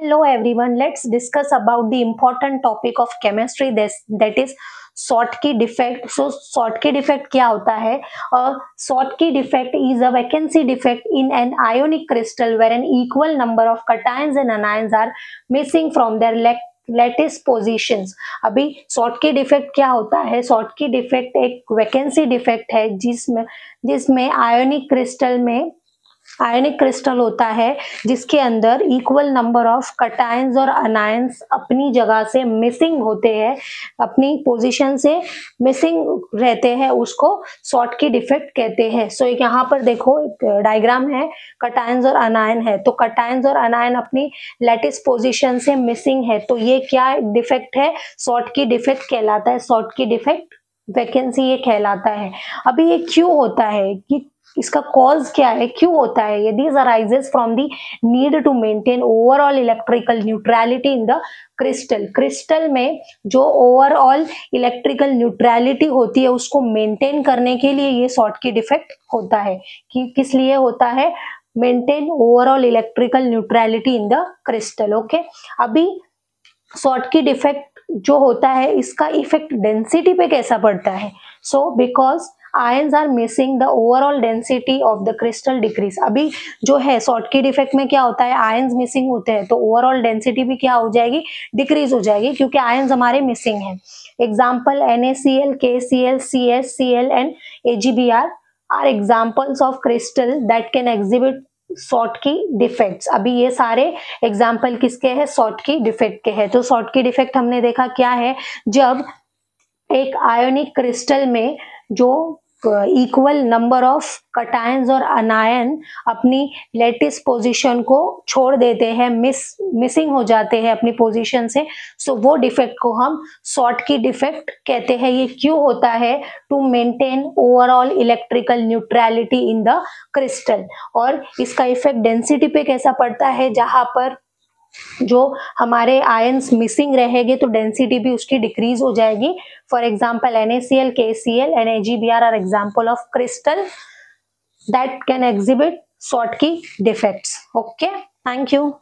Hello everyone, let's discuss about the important topic of chemistry that is Schottky defect. So Schottky defect क्या होता है? Schottky defect is a vacancy defect in an ionic crystal where an equal number of cations and anions are missing from their lattice positions. अभी Schottky defect क्या होता है? Schottky defect एक vacancy defect है जिसमें आयनिक क्रिस्टल होता है जिसके अंदर इक्वल नंबर ऑफ कटायंस और अनायंस अपनी जगह से मिसिंग होते हैं, अपनी पोजीशन से मिसिंग रहते हैं, उसको शॉटकी डिफेक्ट कहते हैं। सो यहाँ पर देखो एक डायग्राम है, कटायंस और अनायन है, तो कटायंस और अनायन अपनी लैटिस पोजीशन से मिसिंग है, तो ये क्या डिफेक्ट है? शॉटकी डिफेक्ट कहलाता है। शॉटकी डिफेक्ट वैकेंसी ये कहलाता है। अभी ये क्यों होता है, कि इसका कॉज क्या है, क्यों होता है? ये this arises from the need to maintain overall electrical neutrality in the crystal में जो ओवरऑल इलेक्ट्रिकल न्यूट्रलिटी होती है उसको मेंटेन करने के लिए ये शॉटकी डिफेक्ट होता है। कि किस लिए होता है? Maintain overall electrical neutrality in the crystal. Okay, अभी शॉटकी डिफेक्ट जो होता है इसका इफेक्ट डेंसिटी पे कैसा पड़ता है? So because ions are missing the overall density of the crystal decrease. अभी जो है शॉटकी डिफेक्ट में क्या होता है? आयंस मिसिंग होते हैं तो ओवरऑल डेंसिटी भी क्या हो जाएगी? डिक्रीज हो जाएगी, क्योंकि आयंस हमारे मिसिंग हैं। Example NaCl, KCl, CS, Cl and AgBr are examples of crystal that can exhibit Schottky defects. अभी ये सारे एग्जाम्पल किसके हैं? शॉटकी डिफेक्ट के हैं। तो शॉटकी डिफेक्ट हमने देखा क्या है? जब एक आयोनिक क्रिस्टल में जो इक्वल नंबर ऑफ कटायंस और अनायन अपनी लेटिस पोजीशन को छोड़ देते हैं, मिसिंग हो जाते हैं अपनी पोजीशन से, सो वो डिफेक्ट को हम शॉटकी डिफेक्ट कहते हैं। ये क्यों होता है? To maintain overall electrical neutrality in the crystal. और इसका इफेक्ट डेंसिटी पे कैसा पड़ता है? जहां पर जो हमारे आयंस मिसिंग रहेंगे तो डेंसिटी भी उसकी डिक्रीज हो जाएगी। For example NaCl, KCl and AgBr are example of crystal that can exhibit Schottky defects. Okay, thank you.